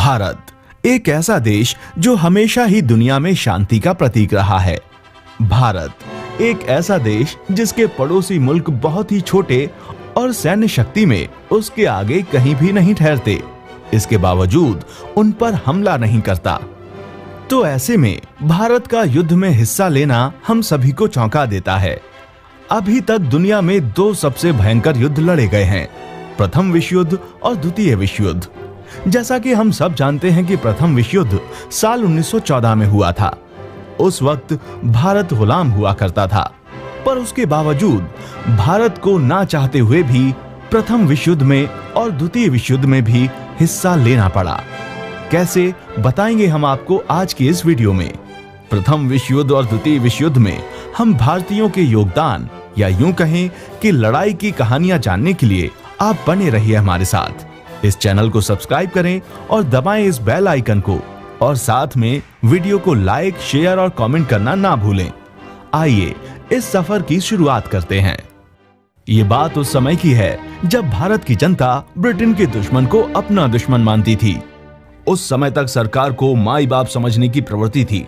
भारत एक ऐसा देश जो हमेशा ही दुनिया में शांति का प्रतीक रहा है। भारत एक ऐसा देश जिसके पड़ोसी मुल्क बहुत ही छोटे और सैन्य शक्ति में उसके आगे कहीं भी नहीं ठहरते, इसके बावजूद उन पर हमला नहीं करता। तो ऐसे में भारत का युद्ध में हिस्सा लेना हम सभी को चौंका देता है। अभी तक दुनिया में दो सबसे भयंकर युद्ध लड़े गए हैं, प्रथम विश्व युद्ध और द्वितीय विश्व युद्ध। जैसा कि हम सब जानते हैं कि प्रथम विश्व युद्ध साल 1914 में हुआ था। उस वक्त भारत गुलाम हुआ करता था, पर उसके बावजूद भारत को ना चाहते हुए भी प्रथम विश्व युद्ध में और द्वितीय विश्व युद्ध में भी हिस्सा लेना पड़ा। कैसे, बताएंगे हम आपको आज की इस वीडियो में। प्रथम विश्व युद्ध और द्वितीय विश्व युद्ध में हम भारतीयों के योगदान या यूं कहें कि लड़ाई की कहानियां जानने के लिए आप बने रहिए हमारे साथ। इस चैनल को सब्सक्राइब करें और दबाएं इस बेल आइकन को, और साथ में वीडियो को लाइक, शेयर और कमेंट करना ना भूलें। आइए इस सफर की शुरुआत करते हैं। ये बात उस समय की है जब भारत की जनता ब्रिटेन के दुश्मन को अपना दुश्मन मानती थी। उस समय तक सरकार को माई बाप समझने की प्रवृत्ति थी,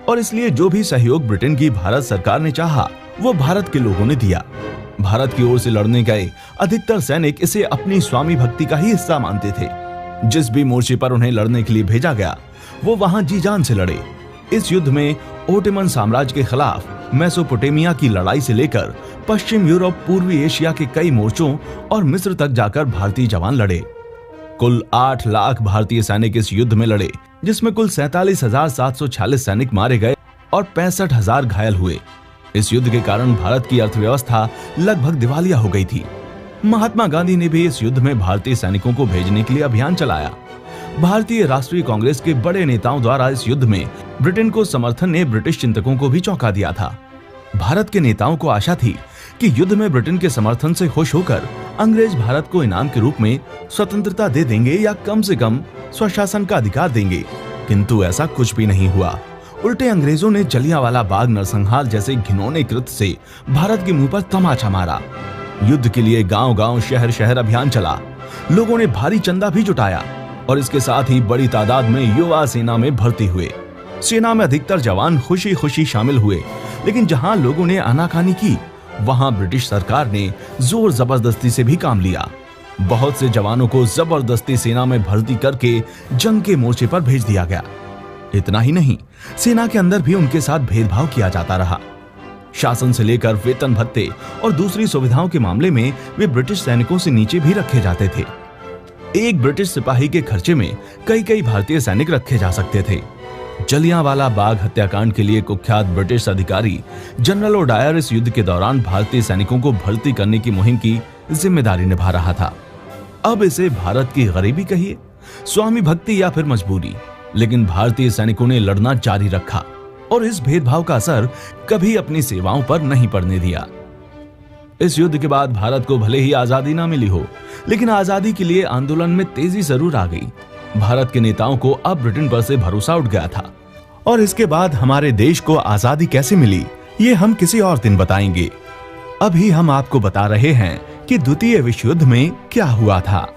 और इसलिए जो भी सहयोग ब्रिटेन की भारत सरकार ने चाहा वो भारत के लोगों ने दिया। भारत की ओर से लड़ने गए अधिकतर सैनिक इसे अपनी स्वामी भक्ति का ही हिस्सा मानते थे। जिस भी मोर्चे पर उन्हें लड़ने के लिए भेजा गया वो वहां जी जान से लड़े। इस युद्ध में ओटोमन साम्राज्य के खिलाफ मेसोपोटामिया की लड़ाई से लेकर पश्चिम यूरोप, पूर्वी एशिया के कई मोर्चों और मिस्र तक जाकर भारतीय जवान लड़े। कुल 8 लाख भारतीय सैनिक इस युद्ध में लड़े, जिसमें कुल 47,746 सैनिक मारे गए और 65,000 घायल हुए। इस युद्ध के कारण भारत की अर्थव्यवस्था लगभग दिवालिया हो गई थी। महात्मा गांधी ने भी इस युद्ध में भारतीय सैनिकों को भेजने के लिए अभियान चलाया। भारतीय राष्ट्रीय कांग्रेस के बड़े नेताओं द्वारा इस युद्ध में ब्रिटेन को समर्थन ने ब्रिटिश चिंतकों को भी चौंका दिया था। भारत के नेताओं को आशा थी कि युद्ध में ब्रिटेन के समर्थन से खुश होकर अंग्रेज भारत को इनाम के रूप में स्वतंत्रता दे देंगे या कम से कम स्वशासन का अधिकार देंगे, किंतु ऐसा कुछ भी नहीं हुआ। उल्टे अंग्रेजों ने जलियांवाला बाग नरसंहार जैसे घिनौने कृत्य से भारत के मुंह पर तमाचा मारा। युद्ध के लिए गांव-गांव, शहर-शहर अभियान चला। लोगों ने भारी चंदा भी जुटाया और इसके साथ ही बड़ी तादाद में युवा सेना में भर्ती हुए। सेना में अधिकतर जवान खुशी-खुशी शामिल हुए, लेकिन जहां लोगों ने आनाकानी की वहां ब्रिटिश सरकार ने जोर जबरदस्ती से भी काम लिया। बहुत से जवानों को जबरदस्ती सेना में भर्ती करके जंग के मोर्चे पर भेज दिया गया। इतना ही नहीं, सेना के अंदर भी उनके साथ भेदभाव किया जाता रहा। शासन से लेकर वेतन भत्ते और दूसरी सुविधाओं के मामले में वे ब्रिटिश सैनिकों से नीचे भी रखे जाते थे। एक ब्रिटिश सिपाही के खर्चे में कई भारतीय सैनिक रखे जा सकते थे। जलियांवाला बाग हत्याकांड के लिए कुख्यात ब्रिटिश अधिकारी जनरल ओडायर इस युद्ध के दौरान भारतीय सैनिकों को भर्ती करने की मुहिम की जिम्मेदारी निभा रहा था। अब इसे भारत की गरीबी कहिए, स्वामी भक्ति या फिर मजबूरी, लेकिन भारतीय सैनिकों ने लड़ना जारी रखा और इस भेदभाव का असर कभी अपनी सेवाओं पर नहीं पड़ने दिया। इस युद्ध के बाद भारत को भले ही आजादी ना मिली हो, लेकिन आजादी के लिए आंदोलन में तेजी जरूर आ गई। भारत के नेताओं को अब ब्रिटेन पर से भरोसा उठ गया था, और इसके बाद हमारे देश को आजादी कैसे मिली ये हम किसी और दिन बताएंगे। अभी हम आपको बता रहे हैं कि द्वितीय विश्व युद्ध में क्या हुआ था।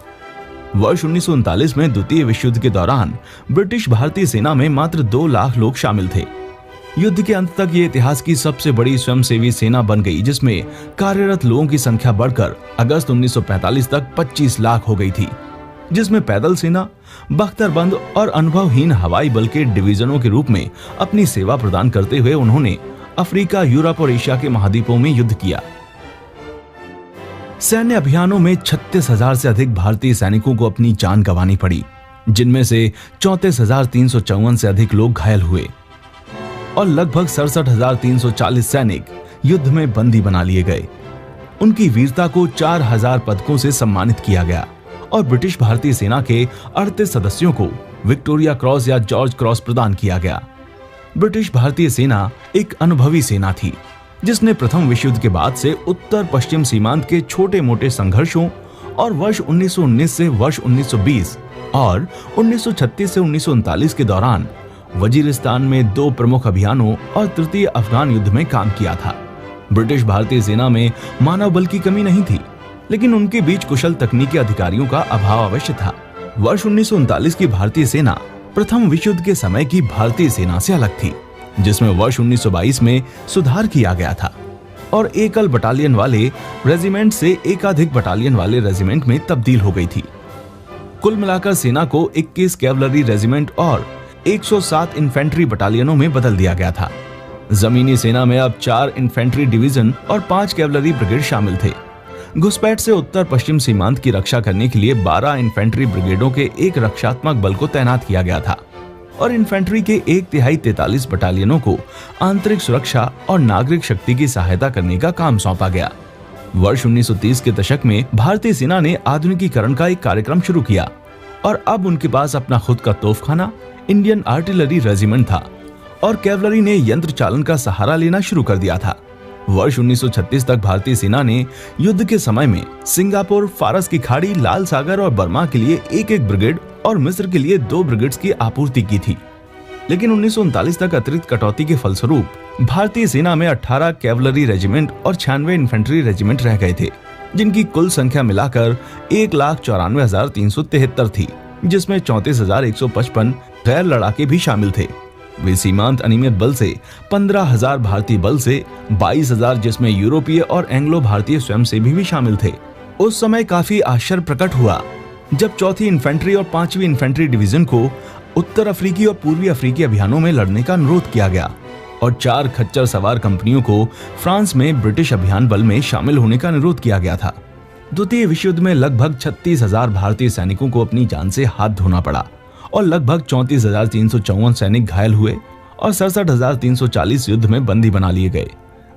वर्ष 1939 में द्वितीय विश्व युद्ध के दौरान ब्रिटिश भारतीय सेना में मात्र 2 लाख लोग शामिल थे। युद्ध के अंत तक ये इतिहास की सबसे बड़ी स्वयंसेवी सेना बन गई, जिसमें कार्यरत लोगों की संख्या बढ़कर अगस्त 1945 तक 25 लाख हो गई थी, जिसमें पैदल सेना, बख्तरबंद और अनुभवहीन हवाई बल के डिवीजनों के रूप में अपनी सेवा प्रदान करते हुए उन्होंने अफ्रीका, यूरोप और एशिया के महाद्वीपों में युद्ध किया। सैन्य अभियानों में 36,000 से अधिक भारतीय सैनिकों को अपनी जान गंवानी पड़ी, जिनमें से 34,354 से अधिक लोग घायल हुए और लगभग 67,340 सैनिक युद्ध में बंदी बना लिए गए। उनकी वीरता को 4,000 पदकों से सम्मानित किया गया और ब्रिटिश भारतीय सेना के 38 सदस्यों को विक्टोरिया क्रॉस या जॉर्ज क्रॉस प्रदान किया गया। ब्रिटिश भारतीय सेना एक अनुभवी सेना थी, जिसने प्रथम विश्व युद्ध के बाद से उत्तर पश्चिम सीमांत के छोटे मोटे संघर्षों और वर्ष 1919 से वर्ष 1920 और 1936 से 1939 के दौरान वजीरिस्तान में 2 प्रमुख अभियानों और तृतीय अफगान युद्ध में काम किया था। ब्रिटिश भारतीय सेना में मानव बल की कमी नहीं थी, लेकिन उनके बीच कुशल तकनीकी अधिकारियों का अभाव अवश्य था। वर्ष 1939 की भारतीय सेना प्रथम विश्व युद्ध के समय की भारतीय सेना से अलग थी, जिसमें वर्ष 1922 में सुधार किया गया था और एकल बटालियन वाले रेजिमेंट से एकाधिक बटालियन वाले रेजिमेंट में तब्दील हो गई थी। कुल मिलाकर सेना को 21 कैवलरी रेजिमेंट और 107 इन्फेंट्री बटालियनों में बदल दिया गया था। जमीनी सेना में अब 4 इन्फेंट्री डिवीजन और 5 कैवलरी ब्रिगेड शामिल थे। घुसपैठ से उत्तर पश्चिम सीमांत की रक्षा करने के लिए 12 इन्फेंट्री ब्रिगेडों के एक रक्षात्मक बल को तैनात किया गया था और इन्फेंट्री के 1/3 43 बटालियनों को आंतरिक सुरक्षा और नागरिक शक्ति की सहायता करने का काम सौंपा गया। वर्ष 1930 के दशक में भारतीय सेना ने आधुनिकीकरण का एक कार्यक्रम शुरू किया और अब उनके पास अपना खुद का तोपखाना, इंडियन आर्टिलरी रेजिमेंट था और कैवलरी ने यंत्र चालन का सहारा लेना शुरू कर दिया था। वर्ष 1936 तक भारतीय सेना ने युद्ध के समय में सिंगापुर, फारस की खाड़ी, लाल सागर और बर्मा के लिए एक ब्रिगेड और मिस्र के लिए 2 ब्रिगेड्स की आपूर्ति की थी। लेकिन 1939 तक अतिरिक्त कटौती के फलस्वरूप भारतीय सेना में 18 कैवलरी रेजिमेंट और 96 इन्फेंट्री रेजिमेंट रह गए थे, जिनकी कुल संख्या मिलाकर 1,94,373 थी, जिसमें 34,155 गैर लड़ाके भी शामिल थे। वे सीमांत अनियमित बल से 15,000 भारतीय बल से 22,000, जिसमें यूरोपीय और एंग्लो भारतीय स्वयंसेवी भी शामिल थे। उस समय काफी आश्चर्य प्रकट हुआ जब 4वीं इन्फेंट्री और 5वीं इन्फेंट्री डिवीजन को उत्तर अफ्रीकी और पूर्वी अफ्रीकी अभियानों में लड़ने का अनुरोध किया गया और 4 खच्चर सवार कंपनियों को फ्रांस में ब्रिटिश अभियान बल में शामिल होने का अनुरोध किया गया था। द्वितीय विश्व युद्ध में लगभग 36,000 भारतीय सैनिकों को अपनी जान से हाथ धोना पड़ा और लगभग 34,354 सैनिक घायल हुए और 67,340 युद्ध में बंदी बना लिए गए।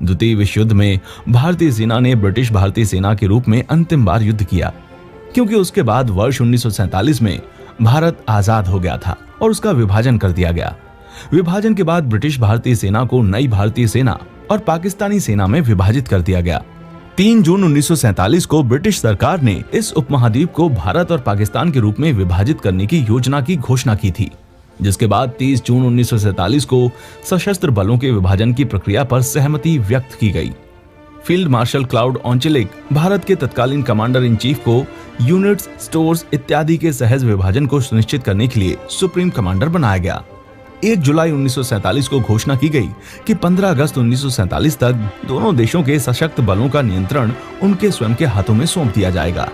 द्वितीय विश्व युद्ध में भारतीय सेना ने ब्रिटिश भारतीय सेना के रूप में अंतिम बार युद्ध किया, क्योंकि उसके बाद वर्ष 1947 में भारत आजाद हो गया था और उसका विभाजन कर दिया गया। विभाजन के बाद ब्रिटिश भारतीय सेना को नई भारतीय सेना और पाकिस्तानी सेना में विभाजित कर दिया गया। 3 जून 1947 को ब्रिटिश सरकार ने इस उपमहाद्वीप को भारत और पाकिस्तान के रूप में विभाजित करने की योजना की घोषणा की थी, जिसके बाद 30 जून 1947 को सशस्त्र बलों के विभाजन की प्रक्रिया पर सहमति व्यक्त की गई। फील्ड मार्शल क्लाउड ऑन्चेलिक भारत के तत्कालीन कमांडर इन चीफ को यूनिट्स, स्टोर्स इत्यादि के सहज विभाजन को सुनिश्चित करने के लिए सुप्रीम कमांडर बनाया गया। 1 जुलाई 1947 को घोषणा की गई कि 15 अगस्त 1947 तक दोनों देशों के सशक्त बलों का नियंत्रण उनके स्वयं के हाथों में सौंप दिया जाएगा।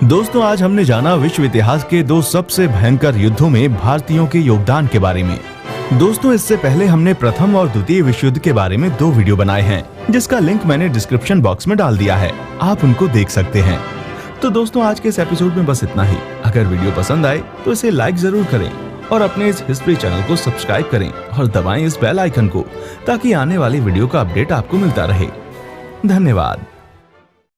दोस्तों, आज हमने जाना विश्व इतिहास के 2 सबसे भयंकर युद्धों में भारतीयों के योगदान के बारे में। दोस्तों, इससे पहले हमने प्रथम और द्वितीय विश्व युद्ध के बारे में 2 वीडियो बनाए हैं, जिसका लिंक मैंने डिस्क्रिप्शन बॉक्स में डाल दिया है, आप उनको देख सकते हैं। तो दोस्तों, आज के इस एपिसोड में बस इतना ही। अगर वीडियो पसंद आए तो इसे लाइक जरूर करें और अपने इस हिस्ट्री चैनल को सब्सक्राइब करें और दबाएं इस बेल आइकन को, ताकि आने वाली वीडियो का अपडेट आपको मिलता रहे। धन्यवाद।